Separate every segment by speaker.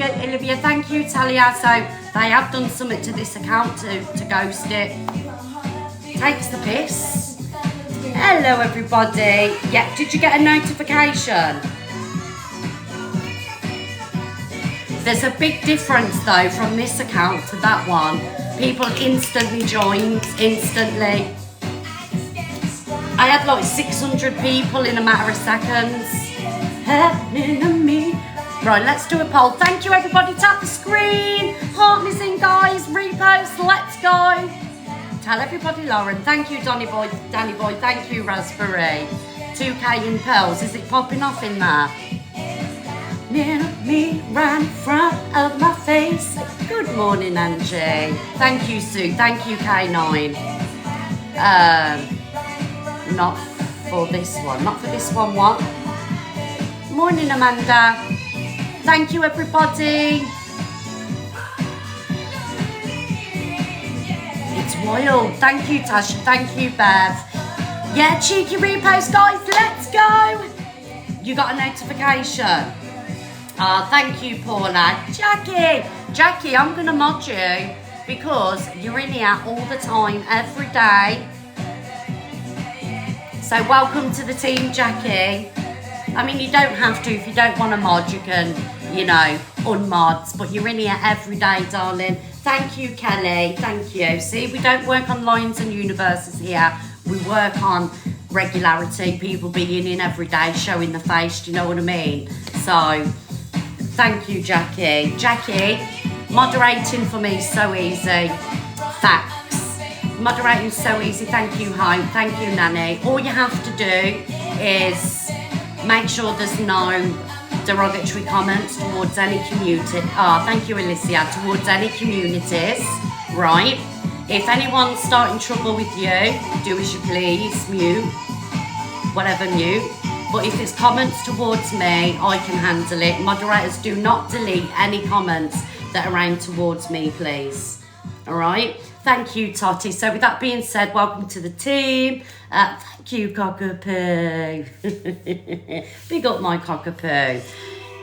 Speaker 1: Olivia, thank you, Talia. So they have done something to this account to ghost it. Takes the piss. Hello, everybody. Yeah, did you get a notification? There's a big difference though from this account to that one. People instantly joined, instantly. I had like 600 people in a matter of seconds. Happening to me. Right, let's do a poll. Thank you, everybody. Tap the screen. Heart missing, guys. Repost. Let's go. Tell everybody, Lauren. Thank you, Danny Boy. Thank you, Raspberry. 2K in pearls. Is it popping off in there? Near me, right in front of my face. Good morning, Angie. Thank you, Sue. Thank you, K9. Not for this one. Not for this one, what? Morning, Amanda. Thank you, everybody. It's wild. Thank you, Tasha. Thank you, Bev. Yeah, cheeky repost, guys. Let's go. You got a notification. Thank you, Paula. Jackie, I'm going to mod you because you're in here all the time, every day. So welcome to the team, Jackie. I mean, you don't have to. If you don't want to mod, you can, you know, unmod. But you're in here every day, darling. Thank you, Kelly. Thank you. See, we don't work on lines and universes here. We work on regularity. People being in every day, showing the face. Do you know what I mean? So... thank you, Jackie. Jackie, moderating for me is so easy. Facts. Moderating is so easy. Thank you, Home. Thank you, Nanny. All you have to do is make sure there's no derogatory comments towards any community. Thank you, Alicia. Towards any communities, right? If anyone's starting trouble with you, do as you please. Mute. Whatever, mute. But if it's comments towards me, I can handle it. Moderators, do not delete any comments that are aimed towards me, please. All right? Thank you, Totty. So with that being said, welcome to the team. Thank you, Cockapoo. Big up my Cockapoo.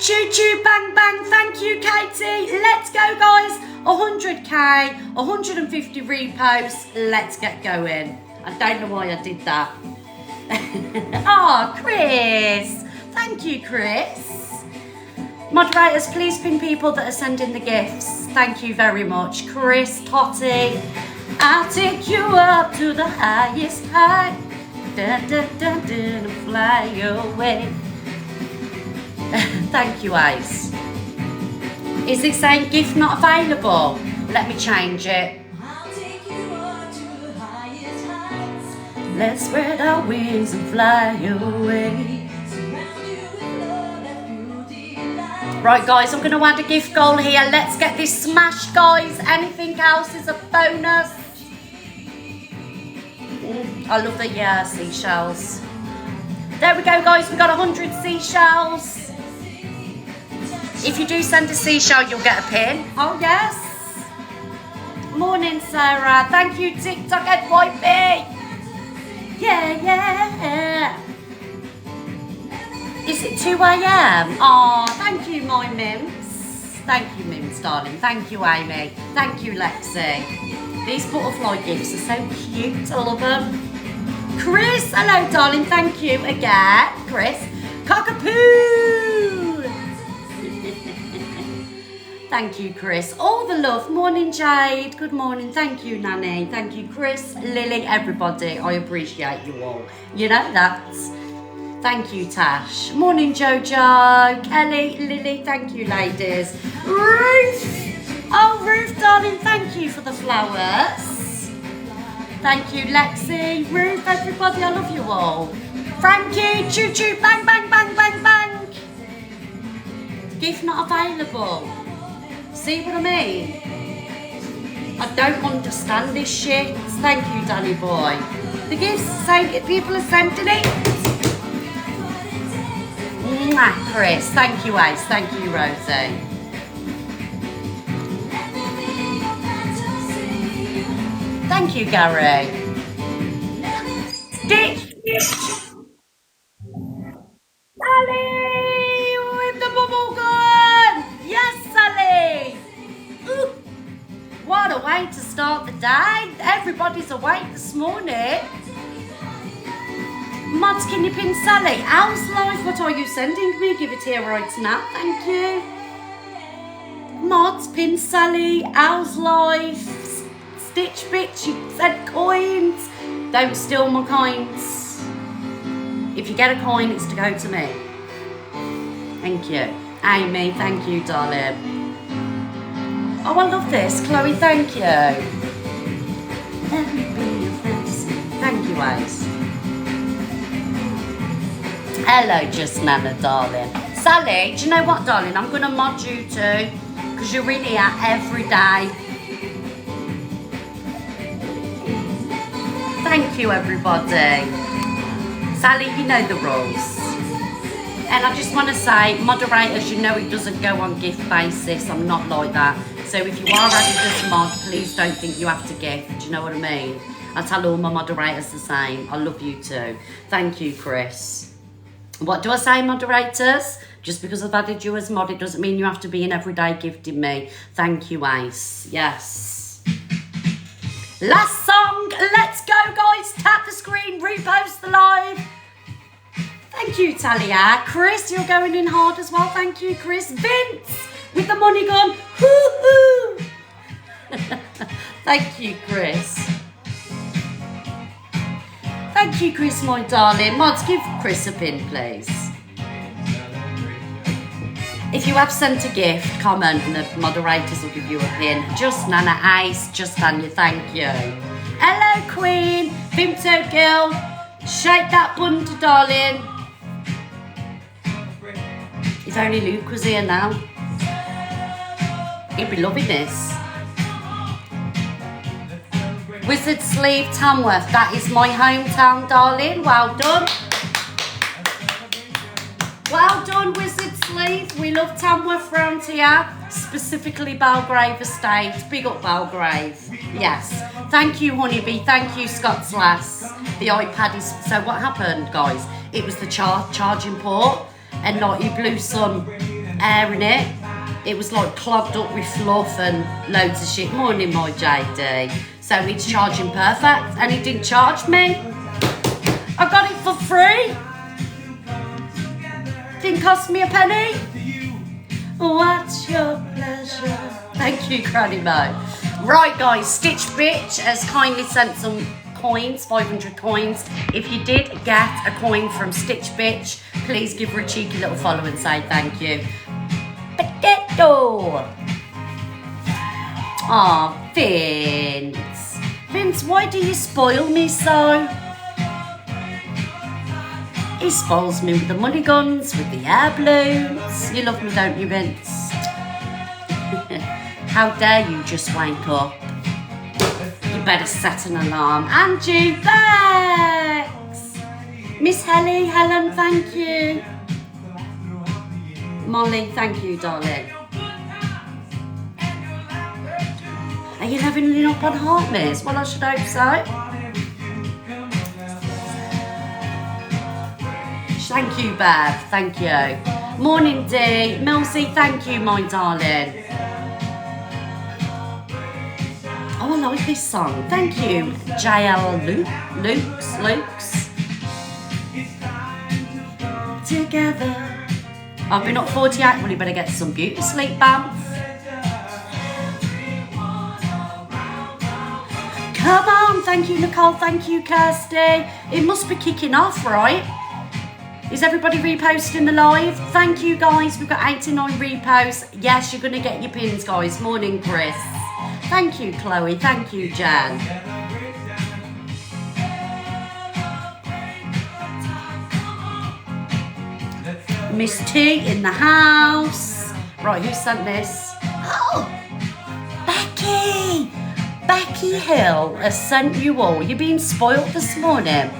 Speaker 1: Choo choo bang bang. Thank you, Katie. Let's go, guys. 100k, 150 reposts. Let's get going. I don't know why I did that. Chris. Thank you, Chris. Moderators, please pin people that are sending the gifts. Thank you very much. Chris, Totty. I'll take you up to the highest height. Dun, dun, dun, dun, fly away. Thank you, Ace. Is it saying gift not available? Let me change it. Let's spread our wings and fly away. Right, guys, I'm going to add a gift goal here. Let's get this smashed, guys. Anything else is a bonus. I love the seashells. There we go, guys. We got 100 seashells. If you do send a seashell, you'll get a pin. Oh, yes. Morning, Sarah. Thank you, TikTok NYB. Yeah. Is it 2 a.m? Oh, thank you, my Mims. Thank you, Mims, darling. Thank you, Amy. Thank you, Lexi. These butterfly gifts are so cute. I love them. Chris, hello, darling. Thank you again, Chris. Cockapoo. Thank you, Chris. All the love. Morning, Jade. Good morning. Thank you, Nanny. Thank you, Chris, Lily, everybody. I appreciate you all. You know that. Thank you, Tash. Morning, Jojo. Kelly, Lily. Thank you, ladies. Ruth. Oh, Ruth, darling. Thank you for the flowers. Thank you, Lexi. Ruth, everybody. I love you all. Frankie. Choo choo. Bang, bang, bang, bang, bang. Gift not available. See what I mean? I don't understand this shit. Thank you, Danny boy. The gifts say people are sending it. Mwah, Chris. Thank you, Ace. Thank you, Rosie. Thank you, Gary. Stitch. Sally with the bubble gun. Yes, Sally. everybody's awake this morning. Mods, can you pin Sally? How's life? What are you sending me? Give it here right now. Thank you. Mods, pin Sally. How's life? Stitch bitch, you said coins. Don't steal my coins. If you get a coin, it's to go to me. Thank you. Amy, thank you, darling. Oh, I love this. Chloe, thank you. Let me be your fantasy. Thank you, Ace. Hello, just Nana, darling. Sally, do you know what, darling? I'm going to mod you too, because you're in here every day. Thank you, everybody. Sally, you know the rules. And I just want to say, moderators, you know it doesn't go on gift basis. I'm not like that. So if you are added this mod, please don't think you have to gift. Do you know what I mean? I tell all my moderators the same. I love you too. Thank you, Chris. What do I say, moderators? Just because I've added you as mod, it doesn't mean you have to be in everyday gifting me. Thank you, Ace. Yes. Last song. Let's go, guys. Tap the screen. Repost the live. Thank you, Talia. Chris, you're going in hard as well. Thank you, Chris. Vince, with the money gone. Hoo-hoo. Thank you, Chris. Thank you, Chris, my darling. Mods, give Chris a pin, please. If you have sent a gift, comment and the moderators will give you a pin. Just Nana Ace, just Anya, thank you. Hello, Queen. Vimto girl. Shake that bun, darling. If only Luke was here now. He'd be loving this. Wizard Sleeve, Tamworth. That is my hometown, darling. Well done. Well done, Wizard Sleeve. We love Tamworth round here. Specifically Belgrave Estate. Big up Belgrave. Yes. Thank you, Honeybee. Thank you, Scott's Lass. The iPad is... So what happened, guys? It was the charging port. And like he blew some air in it. It was like clogged up with fluff and loads of shit. Morning, my JD. So it's charging perfect, and it didn't charge me. I got it for free. Didn't cost me a penny. What's your pleasure? Thank you, Granny Mo. Right, guys, Stitch Bitch has kindly sent some coins, 500 coins. If you did get a coin from Stitch Bitch, please give her a cheeky little follow and say thank you. Potato. Aw, Vince. Vince, why do you spoil me so? He spoils me with the money guns, with the air balloons. You love me, don't you, Vince? How dare you just wake up? You better set an alarm. Angie, thanks. Miss Helen, thank you. Molly, thank you, darling. Are you levelling up on Heartmares? Well, I should hope so. Thank you, Bev. Thank you. Morning, Dee. Milsey, thank you, my darling. Oh, I like this song. Thank you, JL Lukes. Together. I've been up 48. Well, you better get some beauty sleep, Bam. Come on. Thank you, Nicole. Thank you, Kirsty. It must be kicking off, right? Is everybody reposting the live? Thank you, guys. We've got 89 reposts. Yes, you're going to get your pins, guys. Morning, Chris. Thank you, Chloe. Thank you, Jan. Miss T in the house. Right, who sent this? Oh, Becky. Becky Hill has sent you all. You're being spoilt this morning.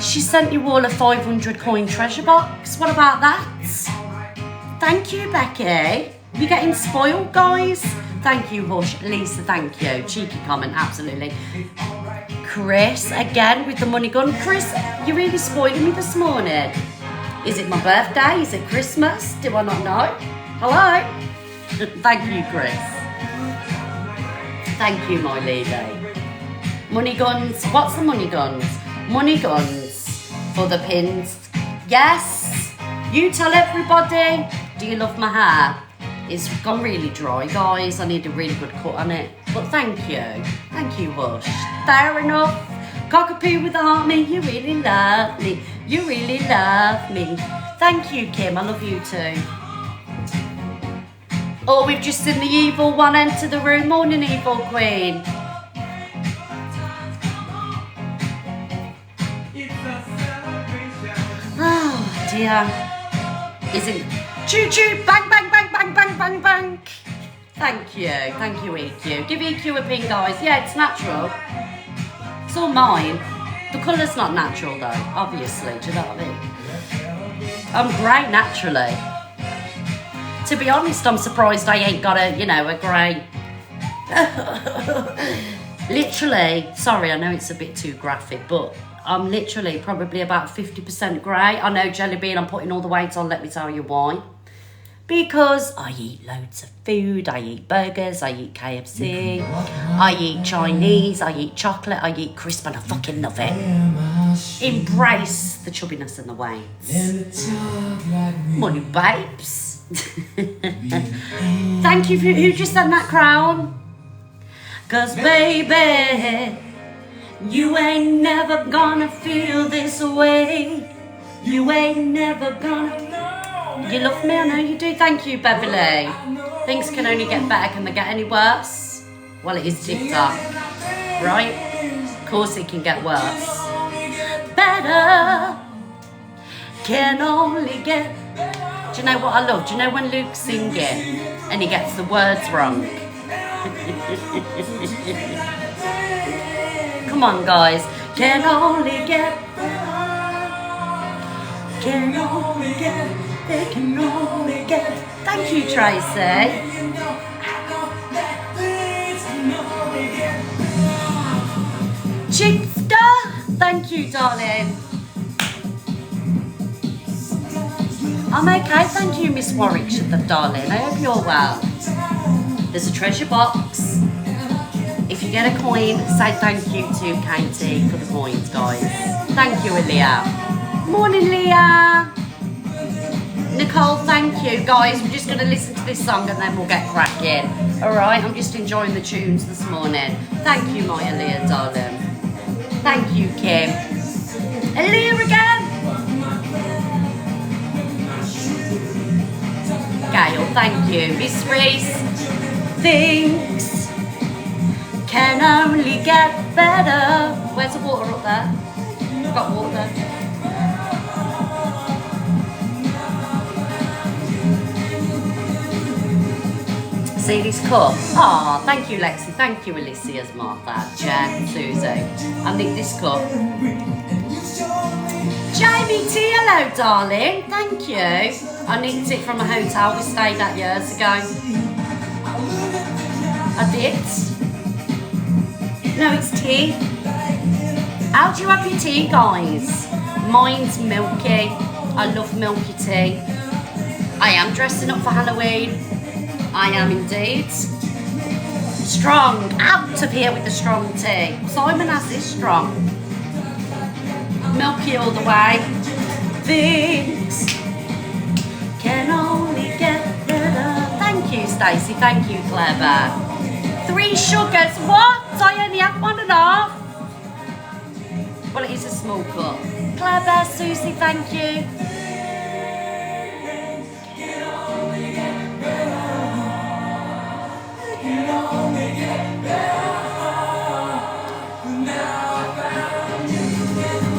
Speaker 1: She sent you all a 500 coin treasure box. What about that? Thank you, Becky. You're getting spoiled, guys. Thank you, Hush. Lisa, thank you. Cheeky comment, absolutely. Chris, again with the money gun. Chris, you're really spoiling me this morning. Is it my birthday? Is it Christmas? Do I not know? Hello? Thank you, Chris. Thank you, my lady. Money guns. What's the money guns? Money guns for the pins. Yes. You tell everybody. Do you love my hair? It's gone really dry, guys. I need a really good cut on it. But thank you. Thank you, Hush. Fair enough. Cockapoo with the heart, me. You really love me. You really love me. Thank you, Kim. I love you too. Oh, we've just seen the evil one enter the room. Morning, evil queen. Oh, dear. Isn't... Choo choo, bang, bang, bang, bang, bang, bang, bang. Thank you, EQ. Give EQ a pin, guys. Yeah, it's natural. It's all mine. The colour's not natural, though, obviously. Do you know what I mean? I'm grey naturally. To be honest, I'm surprised I ain't got a, a grey. Literally, sorry, I know it's a bit too graphic, but I'm literally probably about 50% grey. I know, Jellybean, I'm putting all the weight on, let me tell you why. Because I eat loads of food, I eat burgers, I eat KFC, I eat Chinese, I eat chocolate, I eat crisp, and I fucking love it. Embrace the chubbiness and the weights. Money babes. Thank you for who just sent that crown. Cause baby, you ain't never gonna feel this way. You ain't never gonna. You love me, I know you do. Thank you, Beverly. Things can only get better. Can they get any worse? Well, it is TikTok, right? Of course it can get worse. Better can only get. Do you know what I love? Do you know when Luke's singing and he gets the words wrong? Come on, guys. Can only get. Can only get. They can only get. Thank you, Tracy. Chipster. Thank you, darling. I'm okay, thank you, Miss Warwickshire, darling. I hope you're well. There's a treasure box. If you get a coin, say thank you to Katie for the coins, guys. Thank you, Leah. Morning, Leah. Nicole, thank you. Guys, we're just going to listen to this song and then we'll get cracking. Alright, I'm just enjoying the tunes this morning. Thank you, Maya Leah, darling. Thank you, Kim. And Leah again. Gail, thank you. Miss Reese. Things can only get better. Where's the water up there? I've got water there. See this cup? Oh, thank you, Lexi. Thank you, Alicia's Martha, Jen, Susie. I nicked this cup. Jamie T, hello, darling. Thank you. I nicked it from a hotel we stayed at years ago. I did. No, it's tea. How do you have your tea, guys? Mine's milky. I love milky tea. I am dressing up for Halloween. I am indeed. Strong. Out of here with the strong tea. Simon has this strong. Milky all the way. Things can only get better. Thank you, Stacey. Thank you, Clever. 3 sugars. What? I only have 1.5. Well, it is a small cup. Clever, Susie, thank you.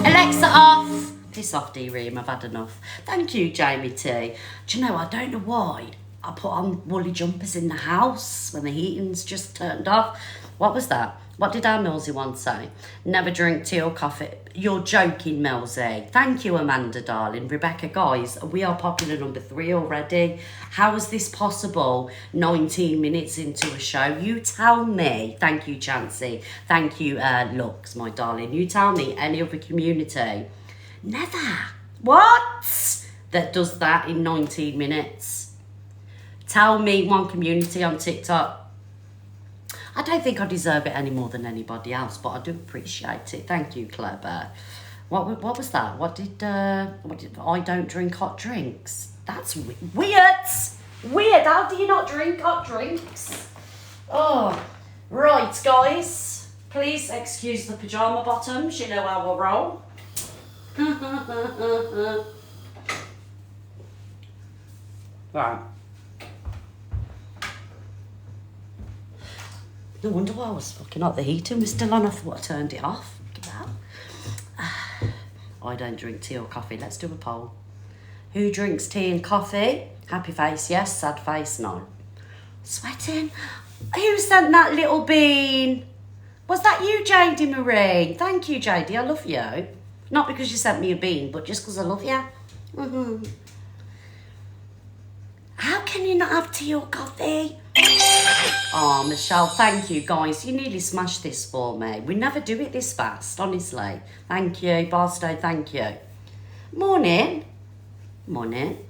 Speaker 1: Alexa off. Piss off, D-Ream, I've had enough. Thank you, Jamie T. Do you know, I don't know why I put on woolly jumpers in the house when the heating's just turned off. What was that? What did our Millsy once say? Never drink tea or coffee. You're joking, Millsy. Thank you, Amanda, darling. Rebecca, guys, we are popular number 3 already. How is this possible 19 minutes into a show? You tell me. Thank you, Chancey. Thank you, Lux, my darling. You tell me any other community. Never. What? That does that in 19 minutes. Tell me one community on TikTok. I don't think I deserve it any more than anybody else, but I do appreciate it. Thank you, Clever. What was that? What did I don't drink hot drinks? That's weird. Weird. How do you not drink hot drinks? Oh, right, guys. Please excuse the pajama bottoms. You know how I roll. Right. No wonder why I was fucking hot. The heating was still on. I thought I turned it off. Look at that. I don't drink tea or coffee. Let's do a poll. Who drinks tea and coffee? Happy face, yes. Sad face, no. Sweating. Who sent that little bean? Was that you, JD Marie? Thank you, JD. I love you. Not because you sent me a bean, but just because I love you. How can you not have tea or coffee? Oh, Michelle, thank you, guys. You nearly smashed this for me. We never do it this fast, honestly. Thank you, Barstow, thank you. Morning. Morning.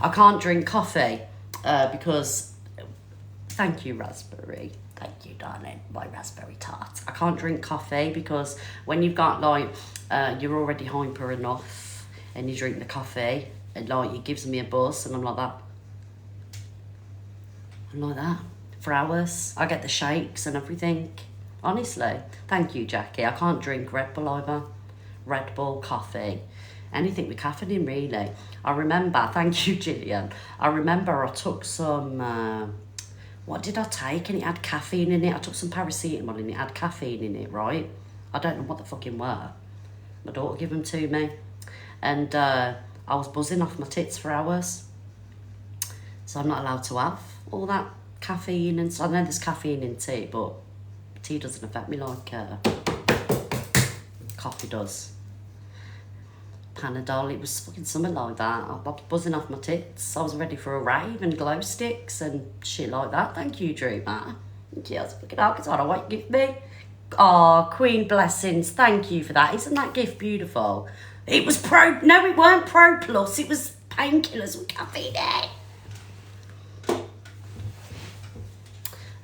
Speaker 1: I can't drink coffee because... Thank you, Raspberry. Thank you, darling. My raspberry tart. I can't drink coffee because when you've got, like, you're already hyper enough and you drink the coffee, and, like, it gives me a buzz and I'm like that. I'm like that for hours. I get the shakes and everything. Honestly. Thank you, Jackie. I can't drink Red Bull either. Red Bull, coffee. Anything with caffeine in, really. I remember, thank you, Gillian. I remember I took some... what did I take? And it had caffeine in it. I took some paracetamol and it had caffeine in it, right? I don't know what the fucking were. My daughter gave them to me. And I was buzzing off my tits for hours. So I'm not allowed to have all that caffeine. And so I know there's caffeine in tea, but tea doesn't affect me like coffee does. Panadol, it was fucking something like that. I was buzzing off my tits. I was ready for a rave and glow sticks and shit like that. Thank you, Drew, man. Yes, fucking hell, because I don't know what you give me. Oh, Queen Blessings, thank you for that. Isn't that gift beautiful? It was no, it weren't Pro Plus. It was painkillers with caffeine in it.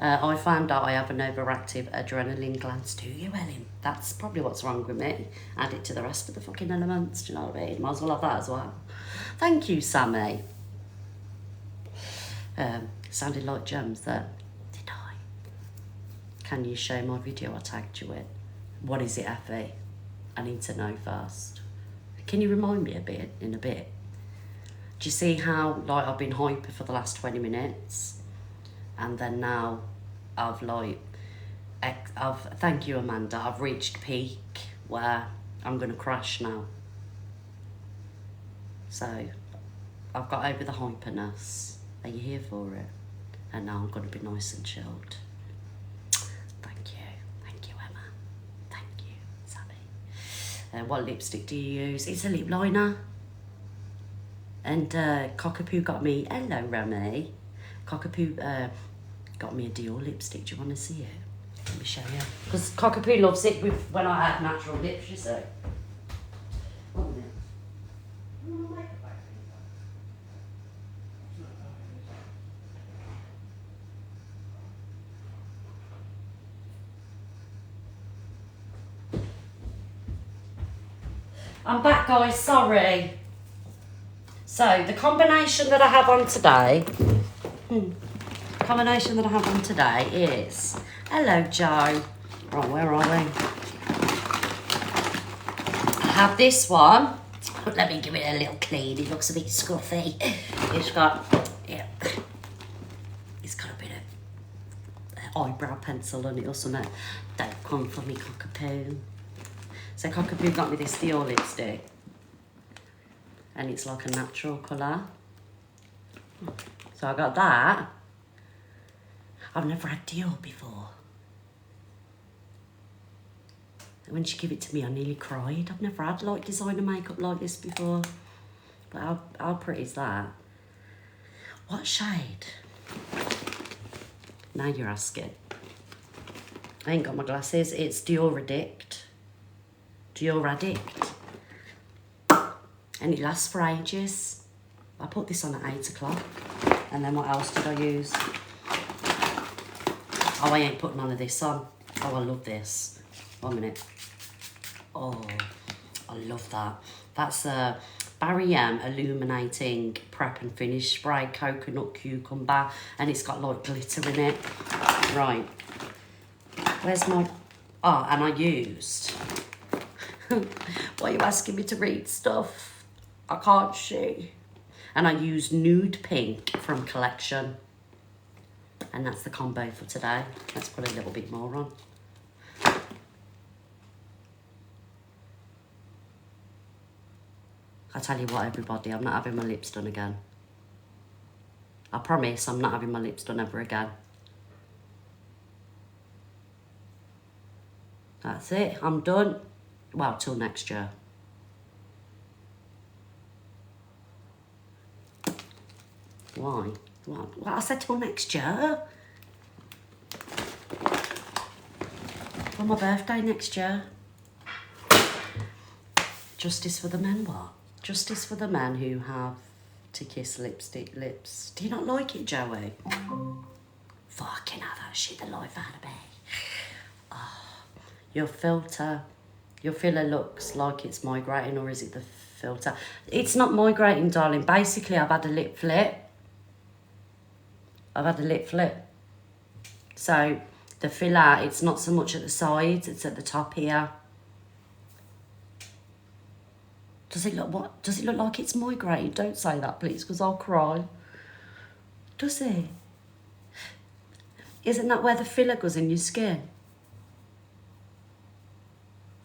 Speaker 1: I found out I have an overactive adrenaline gland. Do you, Ellen? That's probably what's wrong with me. Add it to the rest of the fucking elements, do you know what I mean? Might as well have that as well. Thank you, Sammy. Sounded like gems there. Did I? Can you show my video I tagged you in? What is it, Effie? I need to know first. Can you remind me in a bit? Do you see how, like, I've been hyper for the last 20 minutes? And then now I've thank you, Amanda, I've reached peak where I'm going to crash now. So I've got over the hyperness. Are you here for it? And now I'm going to be nice and chilled. Thank you, Emma. Thank you, Sammy. What lipstick do you use? It's a lip liner. And Cockapoo got me, hello Remy. Cockapoo got me a Dior lipstick. Do you want to see it? Let me show you. Because Cockapoo loves it when I have natural lips, you see. I'm back, guys, sorry. So, the combination that I have on today... is... Hello, Joe. Right, where are we? I have this one. But let me give it a little clean. It looks a bit scruffy. It's got... yeah. It's got a bit of eyebrow pencil on it or something. Don't come for me, Cockapoo. So Cockapoo got me this Dior lipstick. And it's like a natural colour. So I got that. I've never had Dior before. And when she gave it to me, I nearly cried. I've never had like designer makeup like this before. But how pretty is that? What shade? Now you're asking. I ain't got my glasses. It's Dior Addict. Dior Addict. And it lasts for ages. I put this on at 8 o'clock. And then what else did I use? Oh, I ain't putting none of this on. Oh, I love this. 1 minute. Oh, I love that. That's a Barry M Illuminating Prep and Finish Spray Coconut Cucumber. And it's got like glitter in it. Right. Where's my... Oh, and I used... Why are you asking me to read stuff? I can't see. And I used Nude Pink from Collection. And that's the combo for today. Let's put a little bit more on. I tell you what, everybody, I'm not having my lips done again. I promise I'm not having my lips done ever again. That's it, I'm done. Well, till next year. Why? Well, I said till next year. For my birthday next year. Justice for the men, what? Justice for the men who have to kiss lipstick lips. Do you not like it, Joey? Fucking hell, that shit the life out of me. Oh, your filler looks like it's migrating, or is it the filter? It's not migrating, darling. Basically, I've had a lip flip. So the filler, it's not so much at the sides, it's at the top here. Does it look like it's migrating? Don't say that, please, because I'll cry. Does it? Isn't that where the filler goes in your skin?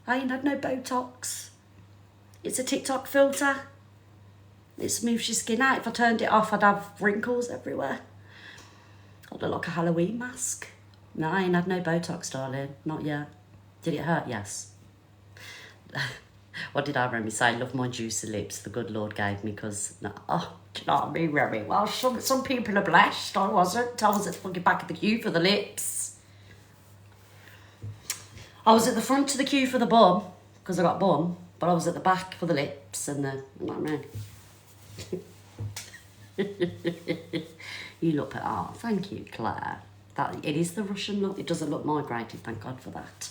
Speaker 1: I ain't had no Botox. It's a TikTok filter. It smooths your skin out. If I turned it off, I'd have wrinkles everywhere. I'd look like a Halloween mask. No, I ain't had no Botox, darling. Not yet. Did it hurt? Yes. What did Remy say? Love my juicy lips the good Lord gave me, because, no, oh, do you know what I mean, Remy? Well, some people are blessed. I wasn't. I was at the fucking back of the queue for the lips. I was at the front of the queue for the bum, because I got bum, but I was at the back for the lips and the, you know what I mean? You look at art. Thank you, Claire. That it is the Russian look. It doesn't look migrated, thank God for that.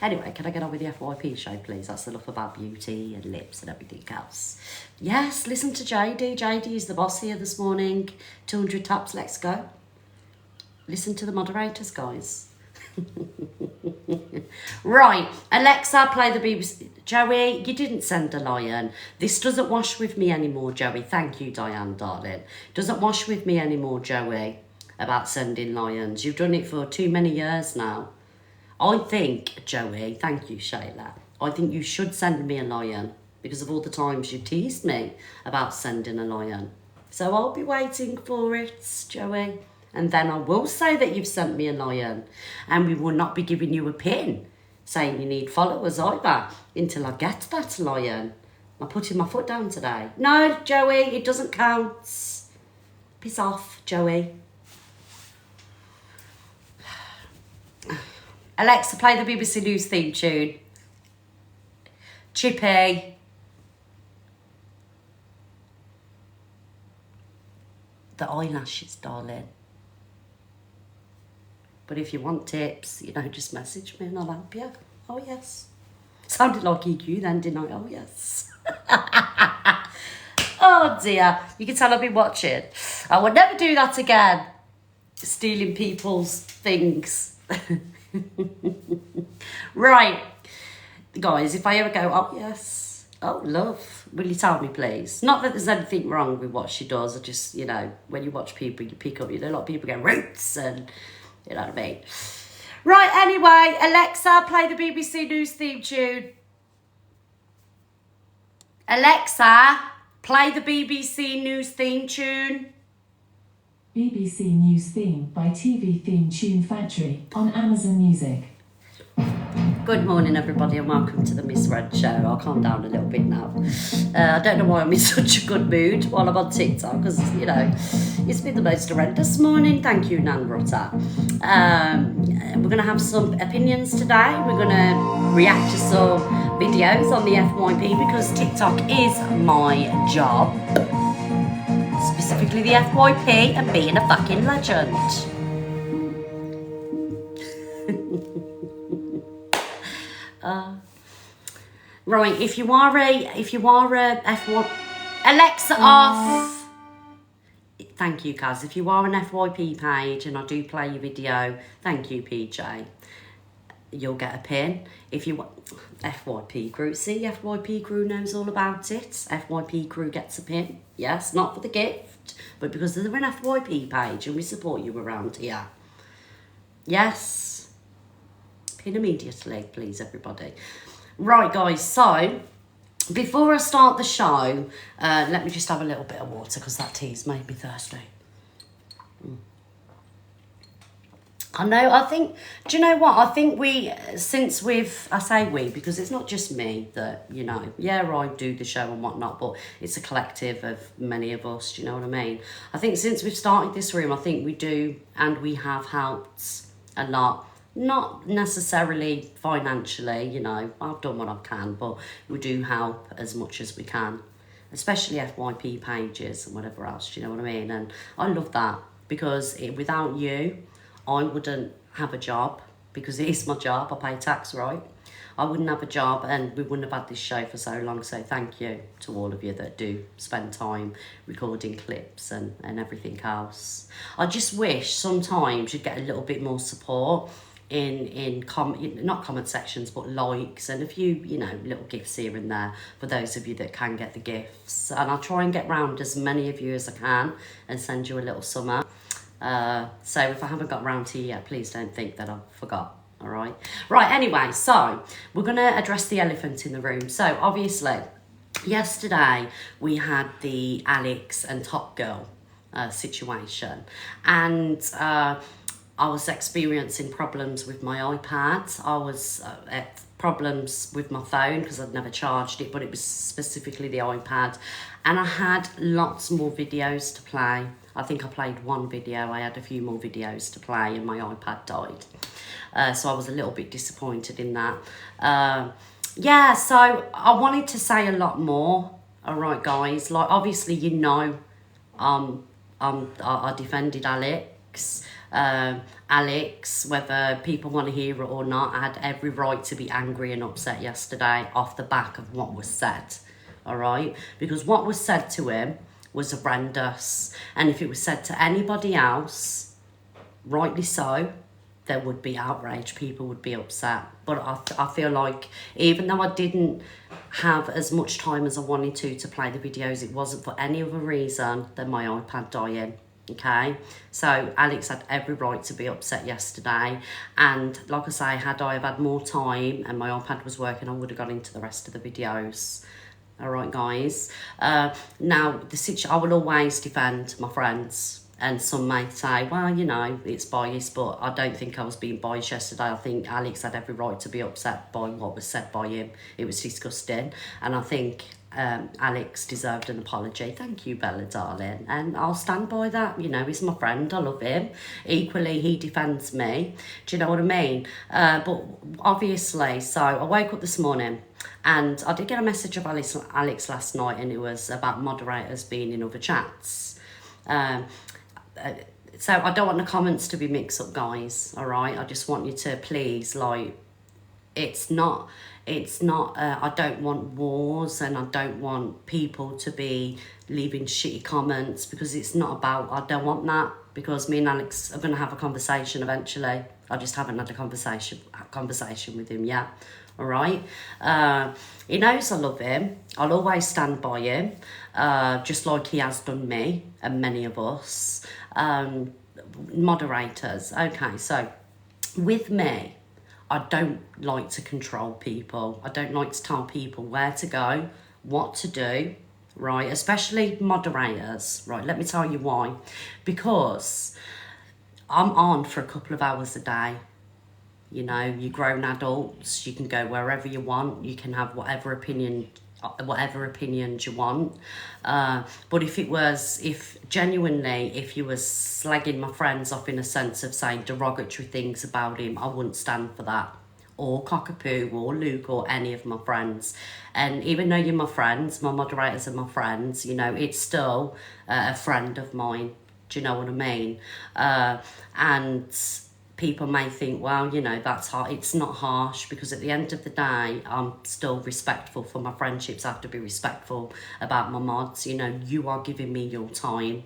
Speaker 1: Anyway, can I get on with the FYP show, please? That's the look about beauty and lips and everything else. Yes, listen to JD. JD is the boss here this morning. 200 taps, let's go. Listen to the moderators, guys. Right, Alexa, play the BBC. Joey, you didn't send a lion. This doesn't wash with me anymore, Joey. Thank you, Diane, darling. Doesn't wash with me anymore, Joey, about sending lions. You've done it for too many years now. I think, Joey, thank you, Shayla, I think you should send me a lion because of all the times you teased me about sending a lion. So I'll be waiting for it, Joey. And then I will say that you've sent me a lion. And we will not be giving you a pin saying you need followers either until I get that lion. I'm putting my foot down today. No, Joey, it doesn't count. Piss off, Joey. Alexa, play the BBC News theme tune. Chippy. The eyelashes, darling. But if you want tips, you know, just message me and I'll help you. Oh, yes. Sounded like EQ then, didn't I? Oh, yes. Oh, dear. You can tell I've been watching. I would never do that again. Stealing people's things. Right. Guys, if I ever go, oh, yes. Oh, love. Will you tell me, please? Not that there's anything wrong with what she does. I just, you know, when you watch people, you pick up, you know, a lot of people go, roots and... You know what I mean? Right, anyway, Alexa, play the BBC News theme tune. Alexa, play the BBC News theme tune.
Speaker 2: BBC News theme by TV Theme Tune Factory on Amazon Music.
Speaker 1: Good morning, everybody, and welcome to the Miss Red Show. I'll calm down a little bit now. I don't know why I'm in such a good mood while I'm on TikTok, because, you know, it's been the most horrendous morning. Thank you, Nan Rutter. We're going to have some opinions today. We're going to react to some videos on the FYP, because TikTok is my job. Specifically the FYP and being a fucking legend. Right, if you are a F1, Alexa off. Thank you, Kaz. If you are an FYP page and I do play your video, thank you, PJ. You'll get a pin. If you FYP crew, see, FYP crew knows all about it. FYP crew gets a pin. Yes, not for the gift, but because they're an FYP page and we support you around here. Yes. Pin immediately, please, everybody. Right, guys, so before I start the show, let me just have a little bit of water because that tea's made me thirsty. I know, I think, do you know what? I think I say we, because it's not just me that, you know, yeah, I do the show and whatnot, but it's a collective of many of us, do you know what I mean? I think since we've started this room, I think we do, and we have helped a lot. Not necessarily financially, you know, I've done what I can, but we do help as much as we can, especially FYP pages and whatever else, do you know what I mean? And I love that because without you, I wouldn't have a job because it is my job, I pay tax, right? I wouldn't have a job and we wouldn't have had this show for so long, so thank you to all of you that do spend time recording clips and everything else. I just wish sometimes you'd get a little bit more support not comment sections, but likes and a few, you know, little gifts here and there for those of you that can get the gifts. And I'll try and get round as many of you as I can and send you a little summer. So if I haven't got round to you yet, please don't think that I forgot. All right. Right. Anyway, so we're going to address the elephant in the room. So obviously, yesterday we had the Alex and Top Girl situation, and I was experiencing problems with my iPad. I was at problems with my phone because I'd never charged it, but it was specifically the iPad. And I had lots more videos to play. I think I played one video. I had a few more videos to play and my iPad died. So I was a little bit disappointed in that. Yeah, so I wanted to say a lot more. All right, guys. Like, obviously, you know, I defended Alex. Alex, whether people want to hear it or not, I had every right to be angry and upset yesterday off the back of what was said, all right? Because what was said to him was horrendous, and if it was said to anybody else, rightly so, there would be outrage, people would be upset. But I feel like even though I didn't have as much time as I wanted to play the videos, it wasn't for any other reason than my iPad dying. Okay, so Alex had every right to be upset yesterday, and like I say, had I have had more time and my iPad was working, I would have got into the rest of the videos. All right, guys. Now I will always defend my friends, and some may say, well, you know, it's biased, but I don't think I was being biased yesterday. I think Alex had every right to be upset by what was said by him. It was disgusting, and I think Alex deserved an apology. Thank you, Bella, darling. And I'll stand by that. You know, he's my friend. I love him. Equally, he defends me. Do you know what I mean? But obviously, so I woke up this morning and I did get a message of Alex last night, and it was about moderators being in other chats. So I don't want the comments to be mixed up, guys. All right? I just want you to please, like, it's not I don't want wars, and I don't want people to be leaving shitty comments, because it's not about, I don't want that, because me and Alex are going to have a conversation eventually. I just haven't had a conversation with him yet. All right? He knows I love him. I'll always stand by him, just like he has done me and many of us. Moderators. Okay, so with me, I don't like to control people. I don't like to tell people where to go, what to do, right? Especially moderators, right? Let me tell you why. Because I'm on for a couple of hours a day. You know, you're grown adults. You can go wherever you want. You can have whatever opinions you want. But if you was slagging my friends off in a sense of saying derogatory things about him, I wouldn't stand for that. Or Cockapoo or Luke or any of my friends. And even though you're my friends, my moderators are my friends, you know, it's still a friend of mine. Do you know what I mean? And people may think, well, you know, that's hard. It's not harsh, because at the end of the day, I'm still respectful for my friendships. I have to be respectful about my mods. You know, you are giving me your time.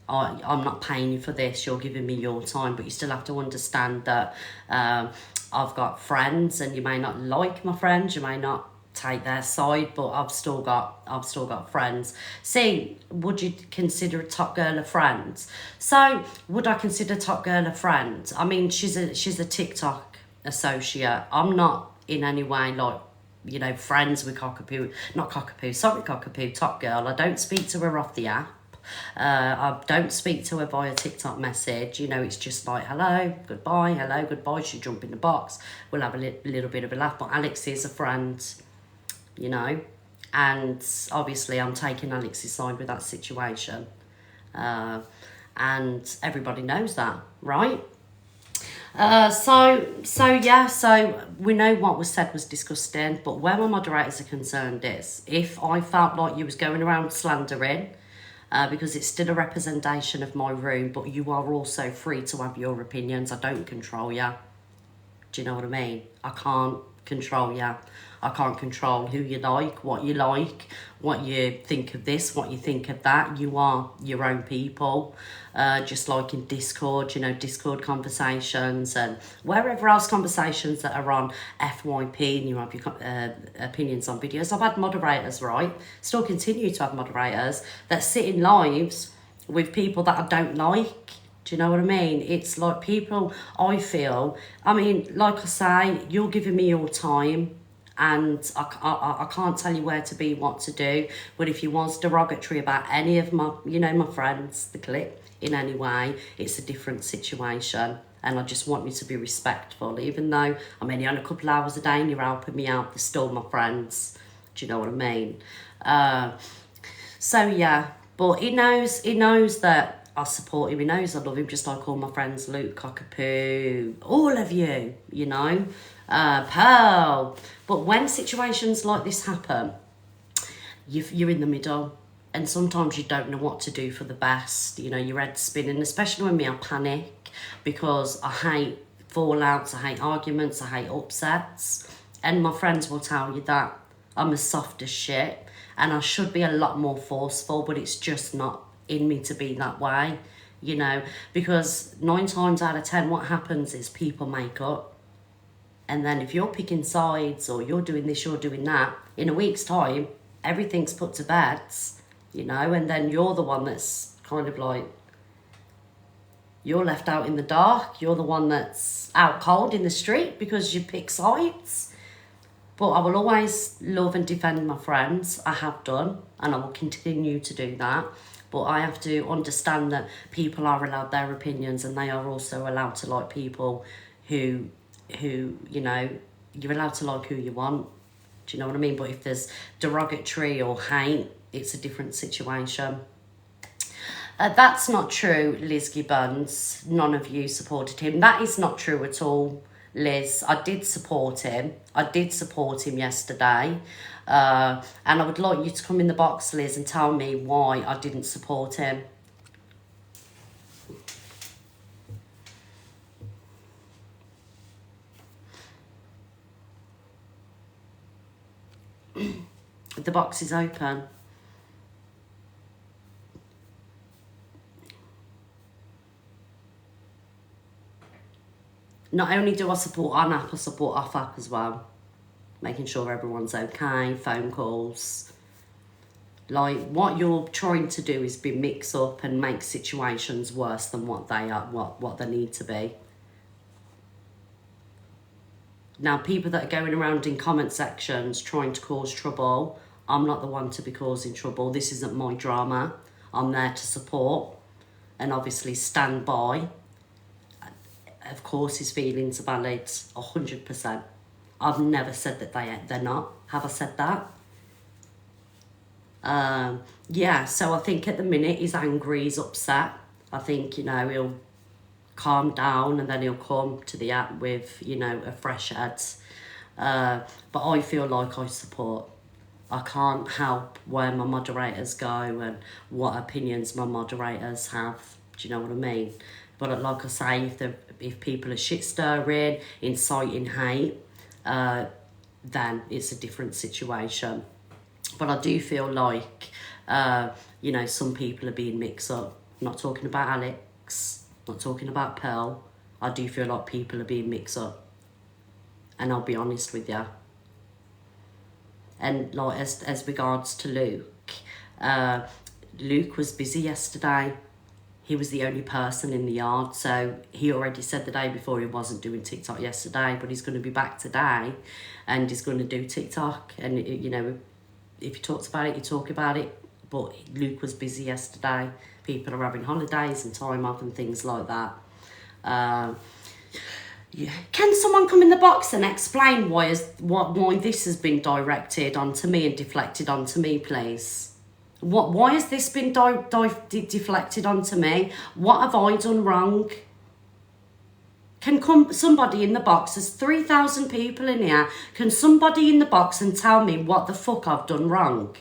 Speaker 1: I'm not paying you for this. You're giving me your time, but you still have to understand that I've got friends, and you may not like my friends. You may not take their side, but I've still got friends. See, would you consider a top girl a friend? So would I consider Top Girl a friend? I mean, she's a TikTok associate. I'm not in any way like, you know, friends with Cockapoo, Top Girl. I don't speak to her off the app. I don't speak to her via TikTok message. You know, it's just like, hello, goodbye. She jump in the box. We'll have a little bit of a laugh. But Alex is a friend, you know, and obviously I'm taking Alex's side with that situation. And everybody knows that, right? So we know what was said was disgusting, but where my moderators are concerned is, if I felt like you was going around slandering, because it's still a representation of my room, but you are also free to have your opinions. I don't control you. Do you know what I mean? I can't control you. I can't control who you like, what you think of this, what you think of that. You are your own people. Just like in Discord, you know, Discord conversations and wherever else conversations that are on FYP, and you have your opinions on videos. I've had moderators, right? Still continue to have moderators that sit in lives with people that I don't like. Do you know what I mean? It's like people, I feel, I mean, like I say, you're giving me your time, and I can't tell you where to be, what to do. But if you was derogatory about any of my, you know, my friends, the clip, in any way, it's a different situation. And I just want you to be respectful. Even though I'm only on a couple hours a day and you're helping me out, they're still my friends. Do you know what I mean? So yeah, but he knows that I support him. He knows I love him, just like all my friends, Luke, Cockapoo, all of you, you know, Pearl. But when situations like this happen, you're in the middle, and sometimes you don't know what to do for the best. You know, your head's spinning, especially when I panic, because I hate fallouts, I hate arguments, I hate upsets. And my friends will tell you that I'm as soft as shit, and I should be a lot more forceful, but it's just not in me to be that way, you know, because 9 times out of 10 what happens is people make up. And then if you're picking sides, or you're doing this, you're doing that, in a week's time, everything's put to bed, you know, and then you're the one that's kind of like, you're left out in the dark. You're the one that's out cold in the street because you pick sides. But I will always love and defend my friends. I have done, and I will continue to do that. But I have to understand that people are allowed their opinions, and they are also allowed to like people who, you know, you're allowed to like who you want. Do you know what I mean? But if there's derogatory or hate, it's a different situation. That's not true, Liz Gibbons. None of you supported him. That is not true at all, Liz. I did support him. I did support him yesterday. And I would like you to come in the box, Liz, and tell me why I didn't support him. The box is open. Not only do I support on app, I support off app as well. Making sure everyone's okay, phone calls. Like, what you're trying to do is be mix up and make situations worse than what they are, what they need to be. Now, people that are going around in comment sections trying to cause trouble, I'm not the one to be causing trouble. This isn't my drama. I'm there to support and obviously stand by. Of course, his feelings are valid, 100%. I've never said that they're not. Have I said that? Yeah, so I think at the minute he's angry, he's upset. I think, you know, he'll calm down and then he'll come to the app with, you know, a fresh head. But I feel like I support. I can't help where my moderators go and what opinions my moderators have. Do you know what I mean? But like I say, if people are shit stirring, inciting hate, then it's a different situation. But I do feel like, some people are being mixed up. I'm not talking about Alex, not talking about Pearl. I do feel like people are being mixed up. And I'll be honest with you. And like as regards to Luke, Luke was busy yesterday. He was the only person in the yard, so he already said the day before he wasn't doing TikTok yesterday, but he's going to be back today, and he's going to do TikTok. And if he talks about it, you talk about it. But Luke was busy yesterday. People are having holidays and time off and things like that. Yeah. Can someone come in the box and explain why this has been directed onto me and deflected onto me, please? Why has this been deflected onto me? What have I done wrong? Can somebody in the box? There's 3,000 people in here. Can somebody in the box and tell me what the fuck I've done wrong?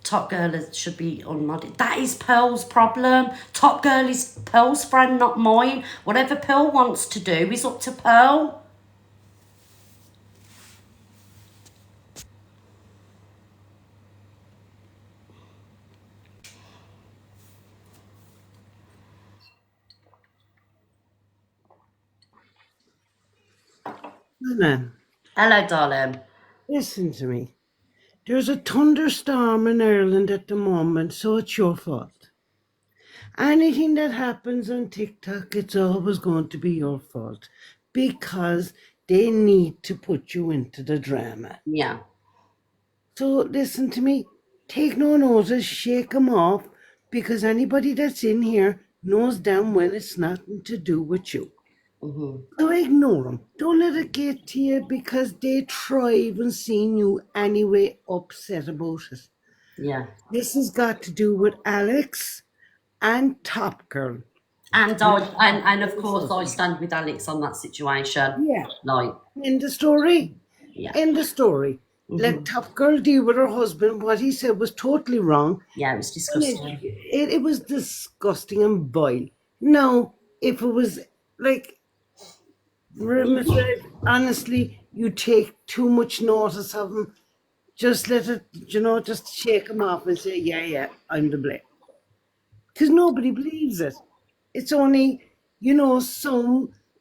Speaker 1: Top Girl should be unmodded. That is Pearl's problem. Top Girl is Pearl's friend, not mine. Whatever Pearl wants to do is up to Pearl.
Speaker 3: Anna,
Speaker 1: Hello, darling.
Speaker 3: listen to me. There's a thunderstorm in Ireland at the moment, so it's your fault. Anything that happens on TikTok, it's always going to be your fault because they need to put you into the drama.
Speaker 1: Yeah.
Speaker 3: So listen to me. Take no notice, shake them off, because anybody that's in here knows damn well it's nothing to do with you. So ignore them. Don't let it get to you because they thrive on seeing you anyway upset about it.
Speaker 1: Yeah.
Speaker 3: This has got to do with Alex and Top Girl.
Speaker 1: And of course I stand with Alex on that situation.
Speaker 3: Yeah.
Speaker 1: Like,
Speaker 3: End the story.
Speaker 1: yeah.
Speaker 3: End the story. Let Top Girl deal with her husband. What he said was totally wrong.
Speaker 1: Yeah, it was disgusting.
Speaker 3: It was disgusting and vile. Now, if it was like, honestly, you take too much notice of him. Just let it, just shake him off and say, yeah, I'm the blame. Because nobody believes it. It's only,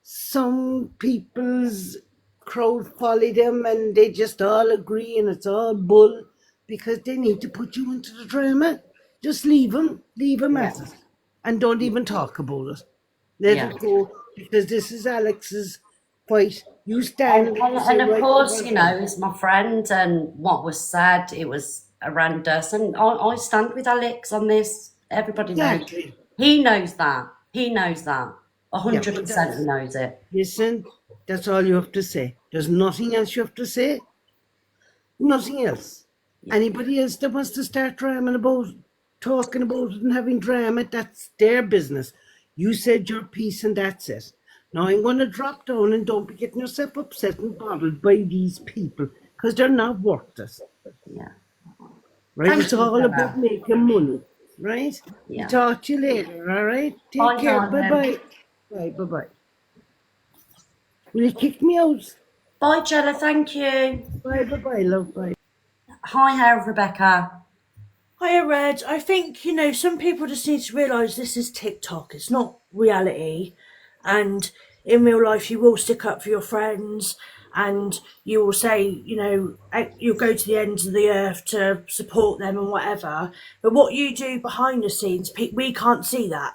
Speaker 3: some people's crowd follow them and they just all agree and it's all bull because they need to put you into the drama. Just leave them at it. And don't even talk about it. Let it go because this is Alex's fight. You stand.
Speaker 1: And of course, he's my friend, and what was said, it was around us. And I stand with Alex on this. Everybody knows.
Speaker 3: Exactly.
Speaker 1: He knows that. 100% he knows it.
Speaker 3: Listen, that's all you have to say. There's nothing else you have to say. Nothing else. Anybody else that wants to start talking about it and having drama, that's their business. You said your piece and that's it. Now I'm going to drop down and don't be getting yourself upset and bothered by these people because they're not worth it.
Speaker 1: Yeah.
Speaker 3: Right?
Speaker 1: Thank
Speaker 3: it's
Speaker 1: you
Speaker 3: all
Speaker 1: for
Speaker 3: about
Speaker 1: that.
Speaker 3: making money. Right?
Speaker 1: Yeah.
Speaker 3: Talk to you later, all right? Take
Speaker 1: Bye,
Speaker 3: care.
Speaker 1: darling.
Speaker 3: Bye-bye. Bye-bye. Will you kick me out?
Speaker 1: Bye, Jella. Thank you.
Speaker 3: Bye, love. Bye.
Speaker 1: Hi, Hair of Rebecca.
Speaker 4: Hiya, Red. I think, some people just need to realise this is TikTok. It's not reality. And in real life, you will stick up for your friends and you will say, you'll go to the ends of the earth to support them and whatever. But what you do behind the scenes, we can't see that.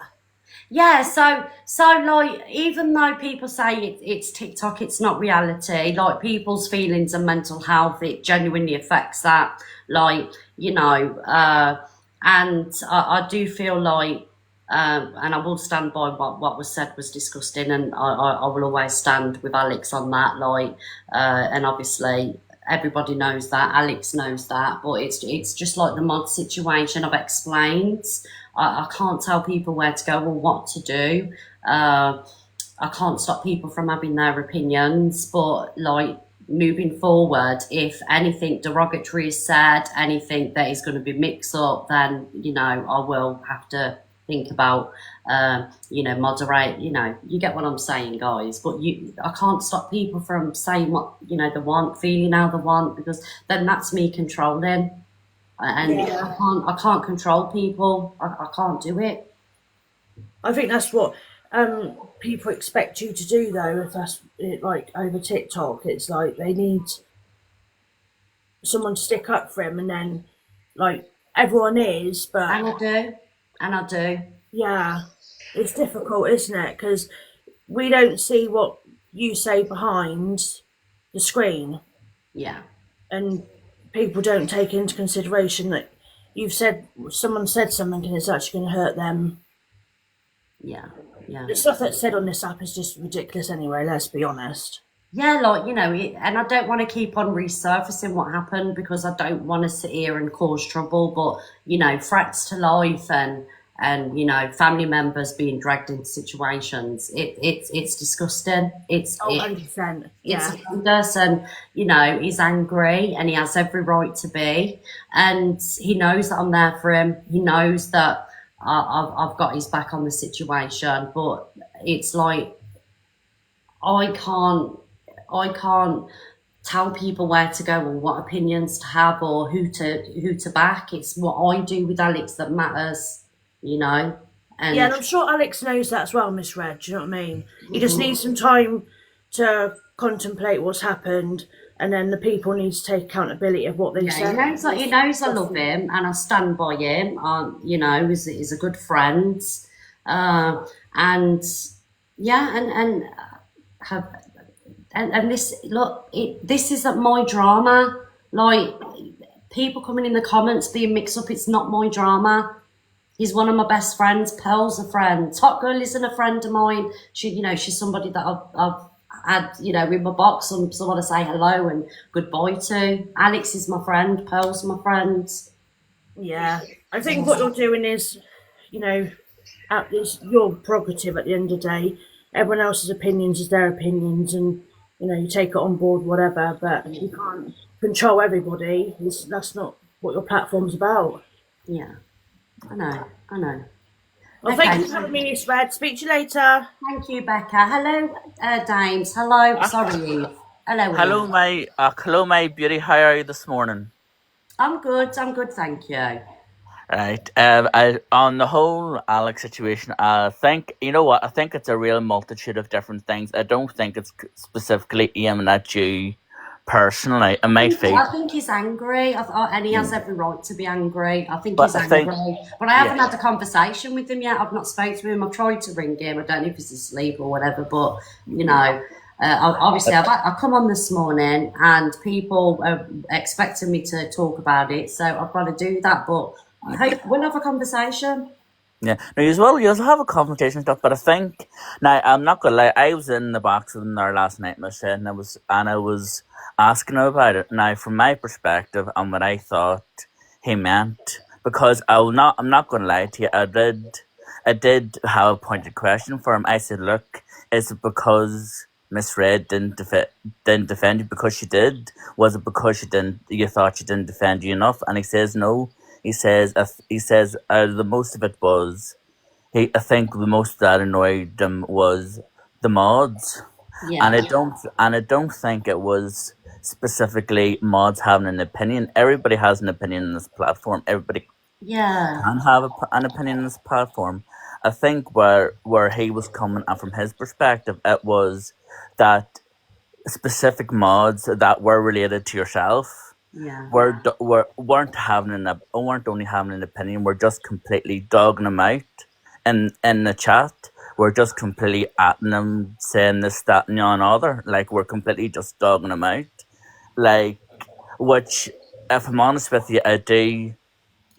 Speaker 1: Yeah, so like, even though people say it's TikTok, it's not reality, like people's feelings and mental health, it genuinely affects that. Like, and I do feel like, and I will stand by what was said was disgusting, and I will always stand with Alex on that. Like, and obviously everybody knows that, Alex knows that, but it's just like the mod situation I've explained. I can't tell people where to go or what to do. I can't stop people from having their opinions, but like, moving forward, if anything derogatory is said, anything that is going to be mixed up, then I will have to think about, moderate. You get what I'm saying, guys. But I can't stop people from saying what they want, feeling how they want, because then that's me controlling, and
Speaker 4: Yeah.
Speaker 1: I can't control people. I can't do it.
Speaker 4: I think that's what people expect you to do, though. If that's it, like over TikTok, it's like they need someone to stick up for him, and then like everyone is, but
Speaker 1: And I do, and I do.
Speaker 4: yeah, it's difficult, isn't it? Because we don't see what you say behind the screen,
Speaker 1: Yeah,
Speaker 4: and people don't take into consideration that someone said something and it's actually going to hurt them.
Speaker 1: yeah, yeah.
Speaker 4: The stuff that's said on this app is just ridiculous anyway, let's be honest.
Speaker 1: Yeah, like, and I don't want to keep on resurfacing what happened because I don't want to sit here and cause trouble. But, threats to life and family members being dragged into situations, it's disgusting. It's
Speaker 4: Oh, 100%.
Speaker 1: it's
Speaker 4: Yeah.
Speaker 1: horrendous, and he's angry and he has every right to be, and he knows that I'm there for him. He knows that I've got his back on the situation, but it's like I can't I can't tell people where to go or what opinions to have or who to back. It's what I do with Alex that matters, and
Speaker 4: Yeah, and I'm sure Alex knows that as well, Miss Red. Do you know what I mean? He just needs some time to contemplate what's happened, and then the people need to take accountability of what they
Speaker 1: yeah,
Speaker 4: said.
Speaker 1: he knows I love him and I stand by him. He's a good friend, and yeah, and have and this look, this isn't my drama. Like, people coming in the comments being mixed up, it's not my drama. He's one of my best friends. Pearl's a friend. Top Girl isn't a friend of mine. She's somebody that I've had, in my box, someone to say hello and goodbye to. Alex is my friend. Pearl's my friend.
Speaker 4: Yeah, I think what you're doing is, it's your prerogative at the end of the day. Everyone else's opinions is their opinions, and you take it on board, whatever. But you can't control everybody. That's not what your platform's about.
Speaker 1: Yeah, I know.
Speaker 4: Well, thank you for having me, Miss Red. Speak to you later.
Speaker 1: Thank you, Becca. Hello, Dames. Hello. Sorry, Eve. Hello, Eve.
Speaker 5: Hello, my beauty. How are you this morning?
Speaker 1: I'm good. Thank you.
Speaker 5: Right. On the whole Alex situation, I think I think it's a real multitude of different things. I don't think it's specifically aiming at you personally. It might feel,
Speaker 1: I think he's angry, and he has every right to be angry. I think
Speaker 5: but
Speaker 1: he's
Speaker 5: I
Speaker 1: angry,
Speaker 5: think
Speaker 1: but I haven't
Speaker 5: yeah,
Speaker 1: had a conversation with him yet. I've not spoken to him. I've tried to ring him. I don't know if he's asleep or whatever, but obviously I've come on this morning, and people are expecting me to talk about it, so I've got to do that. But I hope we'll have a conversation.
Speaker 5: yeah. No, you'll have a conversation and stuff. But I think now I'm not gonna lie. I was in the box with him there last night, Michelle, and I was asking him about it. Now, from my perspective and what I thought he meant, because I'm not gonna lie to you. I did have a pointed question for him. I said, "Look, is it because Miss Red didn't defend you because she did? Was it because you thought she didn't defend you enough?" And he says no. He says the most of it was I think the most that annoyed him was the mods, and
Speaker 1: Yeah,
Speaker 5: I don't think it was specifically mods having an opinion. Everybody has an opinion on this platform. Everybody
Speaker 1: yeah,
Speaker 5: can have an opinion on this platform. I think where he was coming and from his perspective, it was that specific mods that were related to yourself
Speaker 1: yeah,
Speaker 5: weren't only having an opinion, we're just completely dogging them out in the chat. We're just completely at them, saying this, that, and the other. Like, we're completely just dogging them out. Like, which, if I'm honest with you, I do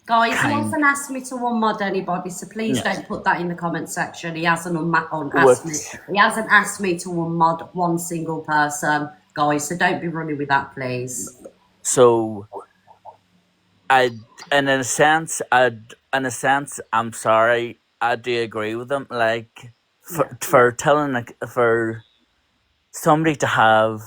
Speaker 1: Guys, he
Speaker 5: kind
Speaker 1: hasn't asked me to unmod anybody, so please
Speaker 5: yeah.
Speaker 1: don't put that in the comment section. He hasn't asked me.
Speaker 5: Which
Speaker 1: He hasn't asked me to unmod one single person, guys. So don't be running with that, please.
Speaker 5: so I, and in a sense, I'm sorry. I do agree with them. Like,
Speaker 1: Yeah,
Speaker 5: for somebody to have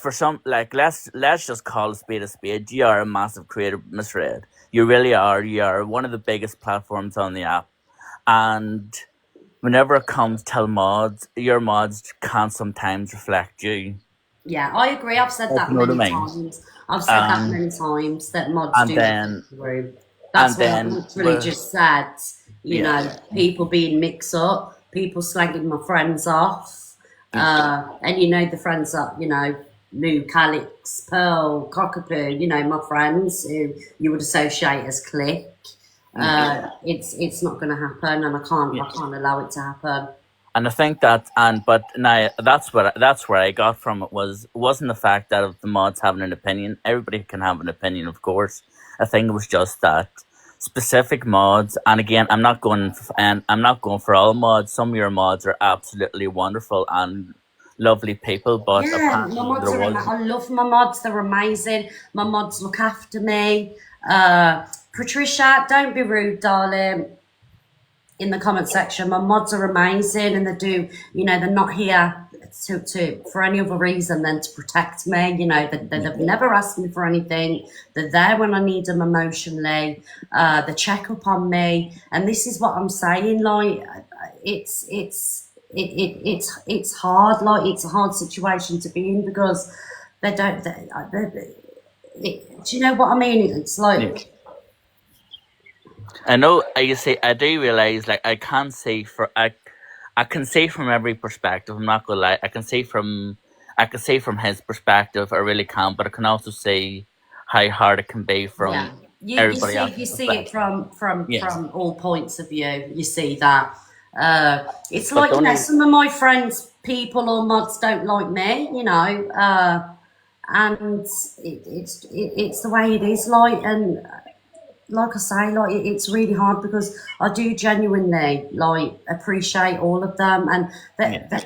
Speaker 5: for some, like, let's just call a spade a spade. You are a massive creator, Miss Red. You really are. You are one of the biggest platforms on the app, and whenever it comes to mods, your mods can sometimes reflect you.
Speaker 1: Yeah, I agree. I've said
Speaker 5: If
Speaker 1: that
Speaker 5: you know what I
Speaker 1: many
Speaker 5: mean.
Speaker 1: times. I've said that
Speaker 5: Um,
Speaker 1: many times that mods
Speaker 5: and
Speaker 1: do
Speaker 5: then
Speaker 1: reflect the room.
Speaker 5: and
Speaker 1: That's what I've
Speaker 5: then
Speaker 1: literally just said. You
Speaker 5: yeah,
Speaker 1: know, people being mixed up, people slagging my friends off. And you know, the friends that, you know, Luke, Alex, Pearl, Cockapoo, you know, my friends who you would associate as clique. It's not going to happen, and I can't allow it to happen.
Speaker 5: and I think that but now that's where I got from it wasn't the fact that of the mods having an opinion. Everybody can have an opinion, of course. I think it was just that specific mods, and again, I'm not going for all mods. Some of your mods are absolutely wonderful and lovely people, but
Speaker 1: Yeah, my
Speaker 5: apparently
Speaker 1: mods
Speaker 5: there
Speaker 1: are.
Speaker 5: was
Speaker 1: I love my mods. They're amazing. My mods look after me. Patricia, don't be rude, darling. In the comment section, my mods are amazing, and they do. You know, they're not here to for any other reason than to protect me. You know, they've never asked me for anything. They're there when I need them emotionally. They check up on me, and this is what I'm saying. Like, it's hard. Like, it's a hard situation to be in because they don't. Do you know what I mean? It's like,
Speaker 5: I know. You see, I do realize. Like, I can see from every perspective. I'm not gonna lie. I can see from his perspective. I really can, but I can also see how hard it can be
Speaker 1: yeah.
Speaker 5: from
Speaker 1: You
Speaker 5: everybody else's
Speaker 1: you see it
Speaker 5: perspective. Yeah,
Speaker 1: from all points of view. You see that. It's
Speaker 5: but
Speaker 1: like,
Speaker 5: the
Speaker 1: you know,
Speaker 5: only
Speaker 1: some of my friends, people or mods don't like me. You know, and it's the way it is. Like, and like I say, like, it's really hard because I do genuinely like appreciate all of them, and
Speaker 5: yeah,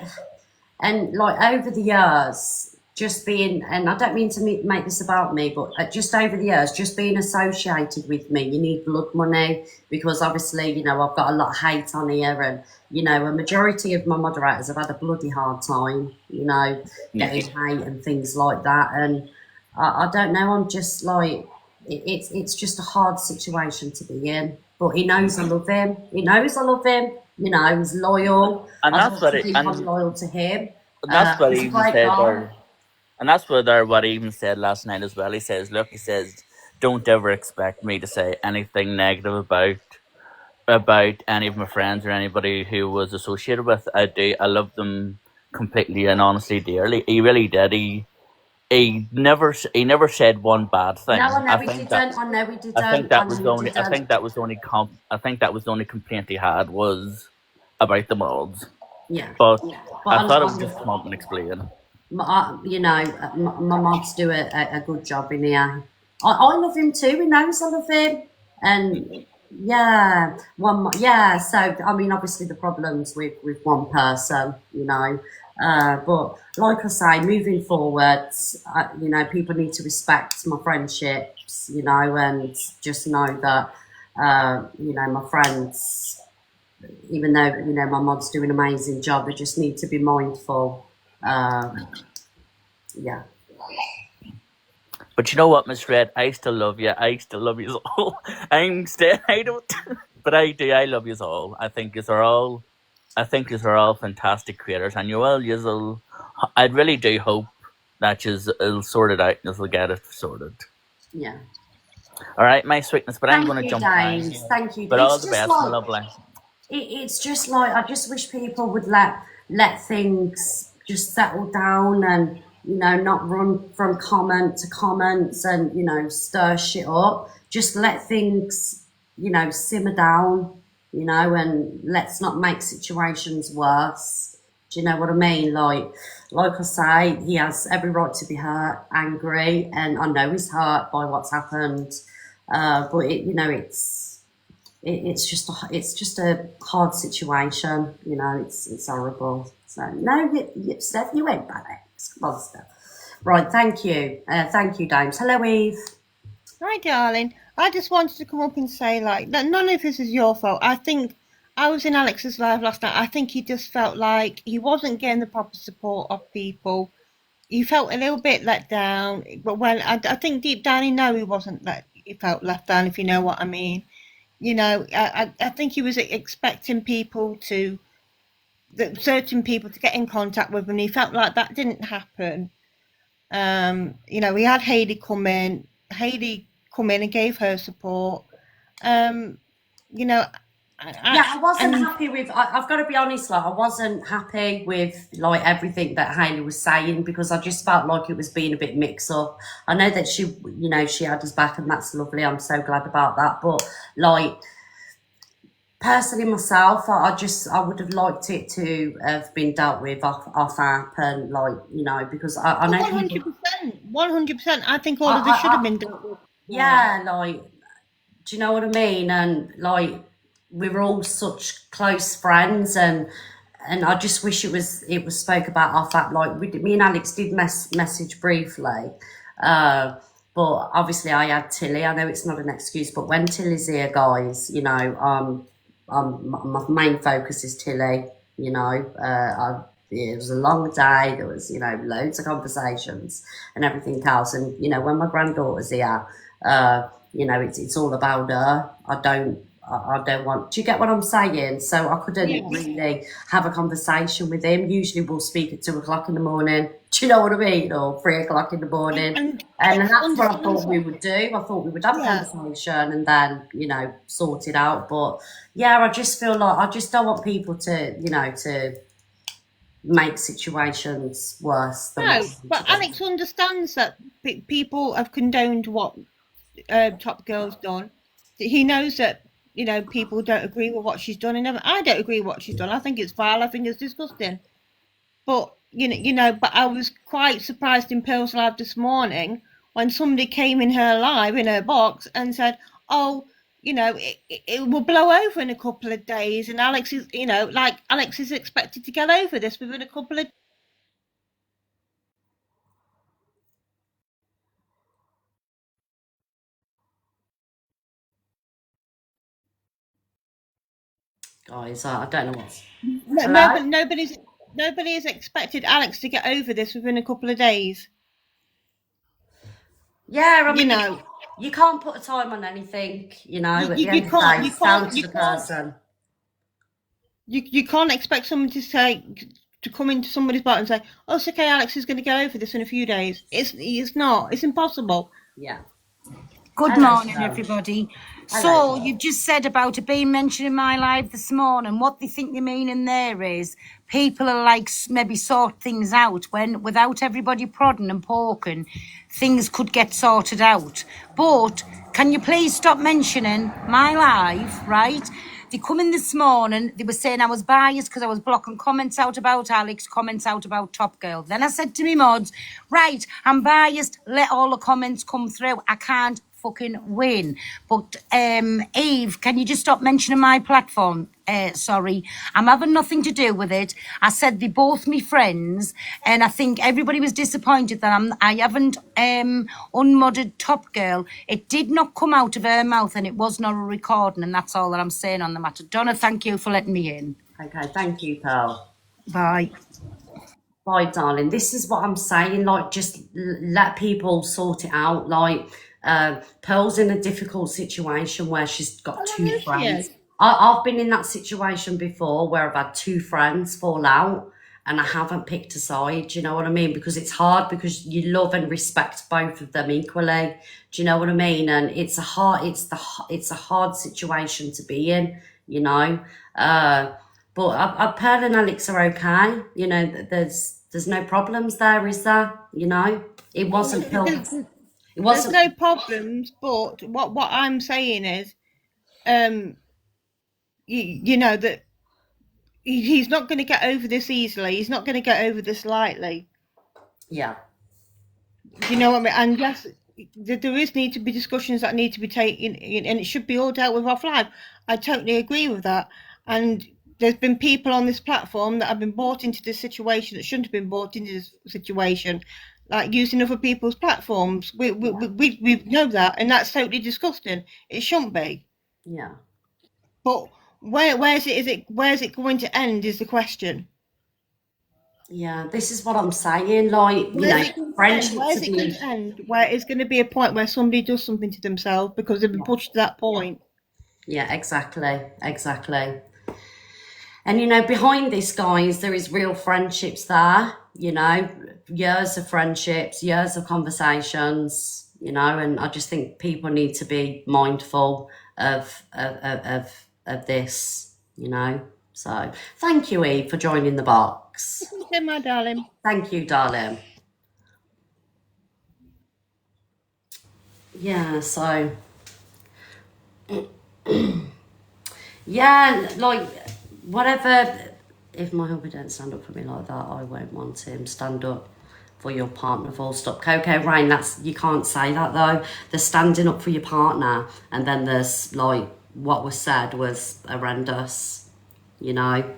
Speaker 1: and like over the years, just being, and I don't mean to make this about me, but just over the years, just being associated with me, you need blood money because obviously, you know, I've got a lot of hate on here, and you know, a majority of my moderators have had a bloody hard time, you know,
Speaker 5: yeah.
Speaker 1: getting hate and things like that, and I don't know, I'm just like, it's just a hard situation to be in. But he knows I love him. He knows I love him. You know, he's loyal.
Speaker 5: And
Speaker 1: I'd
Speaker 5: that's
Speaker 1: like
Speaker 5: what
Speaker 1: to
Speaker 5: it,
Speaker 1: think I'm loyal to him.
Speaker 5: and that's what
Speaker 1: He's
Speaker 5: he
Speaker 1: a
Speaker 5: even
Speaker 1: great
Speaker 5: said
Speaker 1: guy.
Speaker 5: there. And that's what he even said last night as well. He says, "Look, he says, don't ever expect me to say anything negative about any of my friends or anybody who was associated with. I love them completely and honestly dearly. He really did. He never said one bad
Speaker 1: No,
Speaker 5: thing.
Speaker 1: I know he didn't. I know he didn't. I know he
Speaker 5: I
Speaker 1: didn't.
Speaker 5: think that was the only I think that was the only complaint he had was about the molds.
Speaker 1: Yeah.
Speaker 5: But
Speaker 1: But
Speaker 5: I thought it
Speaker 1: I'm
Speaker 5: would just come up and explain.
Speaker 1: you know, my mods do a good job in here. I love him too. He knows I love him, and yeah, yeah. So I mean, obviously the problems with one person, you know, but like I say, moving forwards, you know, people need to respect my friendships, you know, and just know that, you know, my friends, even though, you know, my mods do an amazing job, they just need to be mindful. Yeah.
Speaker 5: But you know what, Miss Red? I still love you. I still love you all. I don't, but I do. I love you all. I think yous are all fantastic creators, and you'll. I really do hope that you'll sort it out and you'll get it sorted.
Speaker 1: Yeah.
Speaker 5: All right, my sweetness. But I'm
Speaker 1: Thank
Speaker 5: going to
Speaker 1: you,
Speaker 5: jump down
Speaker 1: James.
Speaker 5: here.
Speaker 1: Thank you.
Speaker 5: But all
Speaker 1: It's
Speaker 5: the
Speaker 1: just
Speaker 5: best, my
Speaker 1: like,
Speaker 5: lovely.
Speaker 1: it's just like, I just wish people would let things just settle down, and you know, not run from comment to comments and, you know, stir shit up. Just let things, you know, simmer down, you know, and let's not make situations worse. Do you know what I mean? Like I say, he has every right to be hurt, angry, and I know he's hurt by what's happened. But you know, it's just a hard situation. You know, it's horrible. So no, Steph, you went back there. Come on, Steph. Right, thank you, Dames. Hello, Eve.
Speaker 6: Hi, darling. I just wanted to come up and say, like, that none of this is your fault. I think I was in Alex's live last night. I think he just felt like he wasn't getting the proper support of people. He felt a little bit let down, but when I think deep down he know he wasn't he felt left down, if you know what I mean. You know, I think he was expecting certain people to get in contact with him. He felt like that didn't happen. You know, we had Hayley come in. Hayley come in and gave her support. You know,
Speaker 1: Yeah, I wasn't happy with. I've got to be honest, like I wasn't happy with like everything that Hayley was saying because I just felt like it was being a bit mixed up. I know that she, you know, she had us back, and that's lovely. I'm so glad about that. But like personally, myself, I would have liked it to have been dealt with off app and like you know because I know people.
Speaker 6: 100%, 100%. I think all
Speaker 1: I,
Speaker 6: of this
Speaker 1: I,
Speaker 6: should have
Speaker 1: I,
Speaker 6: been dealt with.
Speaker 1: yeah, like do you know what I mean? And like we were all such close friends, and I just wish it was spoke about off that. Like me and Alex did message briefly, but obviously I had Tilly. I know it's not an excuse, but when Tilly's here, guys, you know, my main focus is Tilly. You know, it was a long day. There was, you know, loads of conversations and everything else. And you know, when my granddaughter's here, you know, it's all about her. I don't want. Do you get what I'm saying? So I couldn't really have a conversation with him. Usually we'll speak at 2 o'clock in the morning. Do you know what I mean? Or 3 o'clock in the morning.
Speaker 6: And
Speaker 1: And that's what I
Speaker 6: understands
Speaker 1: thought we would do. I thought we would have a
Speaker 6: yeah.
Speaker 1: conversation and then, you know, sort it out. But yeah, I just feel like I just don't want people to, you know, to make situations worse than
Speaker 6: No,
Speaker 1: what they
Speaker 6: but
Speaker 1: need to be.
Speaker 6: Alex understands that people have condoned what Top Girl's done. He knows that, you know, people don't agree with what she's done, and I don't agree with what she's done. I think it's vile. I think it's disgusting. But but I was quite surprised in Pearl's Live this morning when somebody came in her live in her box and said, "Oh, you know, it will blow over in a couple of days," and Alex is, you know, like Alex is expected to get over this within a couple of.
Speaker 1: Guys, I don't know what's.
Speaker 6: No,
Speaker 1: Hello?
Speaker 6: nobody has expected Alex to get over this within a couple of days.
Speaker 1: Yeah, I
Speaker 6: You
Speaker 1: mean,
Speaker 6: know,
Speaker 1: you can't put a time on anything, you know, at the
Speaker 6: you
Speaker 1: end of the
Speaker 6: can't,
Speaker 1: day,
Speaker 6: you
Speaker 1: it's down
Speaker 6: can't,
Speaker 1: to
Speaker 6: you
Speaker 1: the
Speaker 6: can't,
Speaker 1: person.
Speaker 6: you can't expect someone to come into somebody's bar and say, "Oh, it's okay, Alex is going to get over this in a few days." It's not. It's impossible.
Speaker 1: Yeah.
Speaker 7: Good
Speaker 1: Hello,
Speaker 7: morning,
Speaker 1: Sam.
Speaker 7: everybody.
Speaker 1: Hello.
Speaker 7: So, you've just said about it being mentioned in my live this morning. What they think they mean in there is people are like maybe sort things out when without everybody prodding and poking, things could get sorted out. But can you please stop mentioning my live, right? They come in this morning, they were saying I was biased because I was blocking comments out about Alex, comments out about Top Girl. Then I said to me mods, right, I'm biased, let all the comments come through. I can't fucking win. But Eve, can you just stop mentioning my platform? Sorry, I'm having nothing to do with it. I said they both me friends, and I think everybody was disappointed that I haven't unmodded Top Girl. It did not come out of her mouth, and it was not a recording, and that's all that I'm saying on the matter. Donna, thank you for letting me in.
Speaker 1: Okay, thank you, Pearl.
Speaker 7: Bye.
Speaker 1: Bye, darling. This is what I'm saying. Like, just let people sort it out. Like, Pearl's in a difficult situation where she's got two friends. I've been in that situation before where I've had two friends fall out and I haven't picked a side. Do you know what I mean? Because it's hard because you love and respect both of them equally. Do you know what I mean? And it's a hard situation to be in. You know. But Pearl and Alex are okay. You know, there's no problems there, is there? You know, it wasn't Pearl. It
Speaker 6: There's
Speaker 1: wasn't.
Speaker 6: no problems, but what I'm saying is, you know that he's not going to get over this easily. He's not going to get over this lightly.
Speaker 1: Yeah.
Speaker 6: You know what I mean? And yes, there is need to be discussions that need to be taken, and it should be all dealt with offline. I totally agree with that. And there's been people on this platform that have been brought into this situation that shouldn't have been brought into this situation, like using other people's platforms. We know that, and that's totally disgusting. It shouldn't be.
Speaker 1: Yeah.
Speaker 6: But where's it going to end is the question.
Speaker 1: Yeah, this is what I'm saying. Like, you
Speaker 6: Where's
Speaker 1: know,
Speaker 6: it going to end?
Speaker 1: friendships
Speaker 6: Where's
Speaker 1: are
Speaker 6: it going
Speaker 1: being.
Speaker 6: to end? Where it's going to be a point where somebody does something to themselves because they've been pushed to that point.
Speaker 1: Yeah, exactly, exactly. And you know, behind this, guys, there is real friendships there. You know, years of friendships, years of conversations. You know, and I just think people need to be mindful of this. You know, so thank you, Eve, for joining the box.
Speaker 6: Okay, my darling.
Speaker 1: Thank you, darling. Yeah, so yeah, like whatever. If my hubby don't stand up for me like that, I won't want him. Stand up for your partner. Full stop. Coco Rain. That's, you can't say that though. There's standing up for your partner, and then there's like what was said was horrendous. You know,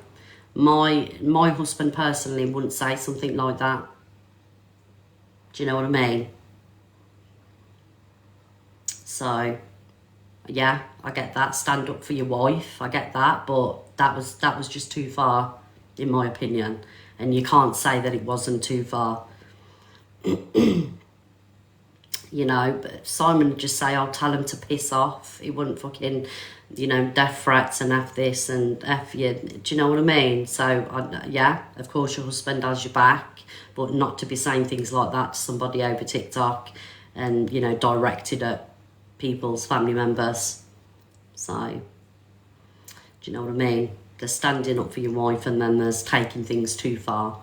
Speaker 1: my husband personally wouldn't say something like that. Do you know what I mean? So yeah, I get that. Stand up for your wife. I get that, but that was just too far, in my opinion. And you can't say that it wasn't too far. You know, but Simon would just say, I'll tell him to piss off. He wouldn't fucking, you know, death threats and F this and F you. Do you know what I mean? So, yeah, of course your husband has your back, but not to be saying things like that to somebody over TikTok and, you know, directed at people's family members. So, do you know what I mean? There's standing up for your wife, and then there's taking things too far.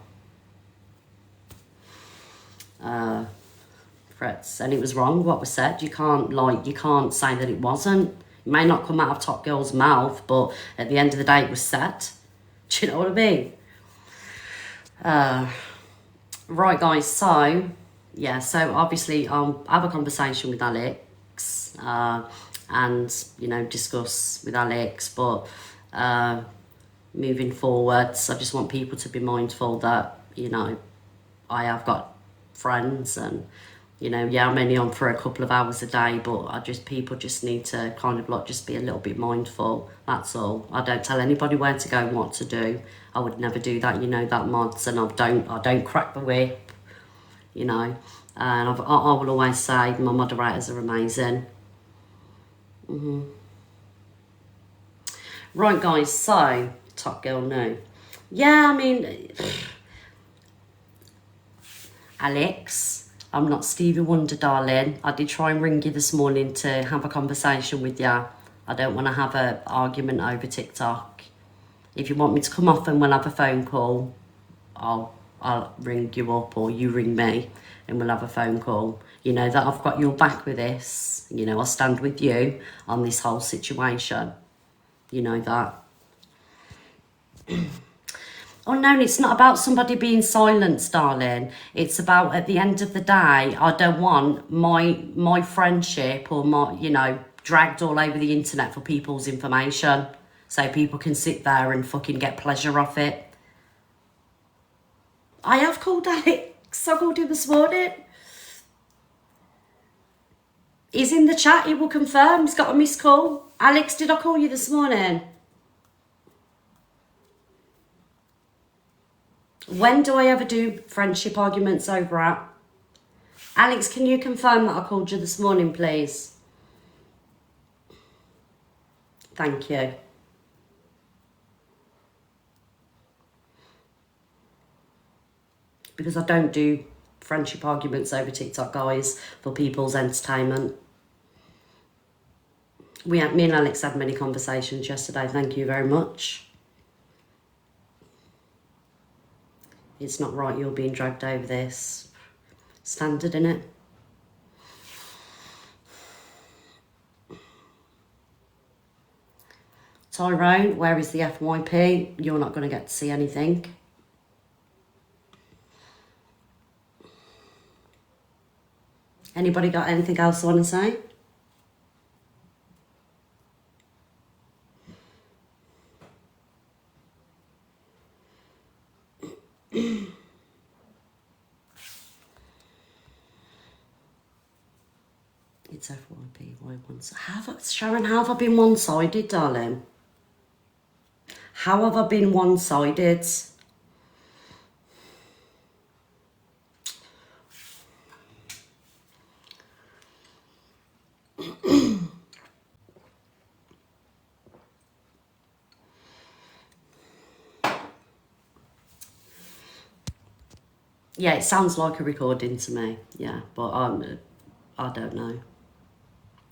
Speaker 1: Threats, and it was wrong what was said. You can't say that it wasn't. It may not come out of Top Girl's mouth, but at the end of the day, it was said. Do you know what I mean? Right, guys. So, yeah. So obviously, I'll have a conversation with Alex, and you know, discuss with Alex. But moving forwards, I just want people to be mindful that, you know, I have got friends, and you know, yeah, I'm only on for a couple of hours a day, but people just need to kind of like just be a little bit mindful. That's all. I don't tell anybody where to go and what to do. I would never do that, you know, that mods, and I don't crack the whip, you know. And I will always say my moderators are amazing. Right, guys. So Top Girl, no. Yeah, I mean, Alex, I'm not Stevie Wonder, darling. I did try and ring you this morning to have a conversation with you. I don't want to have an argument over TikTok. If you want me to come off and we'll have a phone call, I'll ring you up, or you ring me and we'll have a phone call. You know that I've got your back with this. You know, I'll stand with you on this whole situation. You know that. Oh no, it's not about somebody being silenced, darling. It's about, at the end of the day, I don't want my friendship or my, you know, dragged all over the internet for people's information, so people can sit there and fucking get pleasure off it. I have called Alex. I called him this morning. He's in the chat. He will confirm. He's got a missed call. Alex, did I call you this morning? When do I ever do friendship arguments over at? Alex, can you confirm that I called you this morning, please? Thank you. Because I don't do friendship arguments over TikTok, guys, for people's entertainment. Me and Alex had many conversations yesterday. Thank you very much. It's not right you're being dragged over this. Standard, innit? Tyrone, where is the FYP? You're not going to get to see anything. Anybody got anything else they want to say? It's FYP. Why Sharon, how have I been one-sided, darling? How have I been one-sided? Yeah, it sounds like a recording to me. Yeah, but I don't know.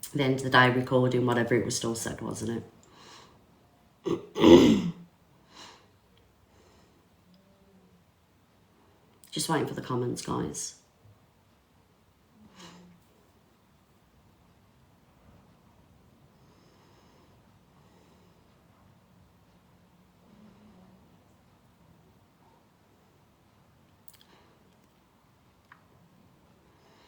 Speaker 1: At the end of the day, recording, whatever it was still said, wasn't it? Just waiting for the comments, guys.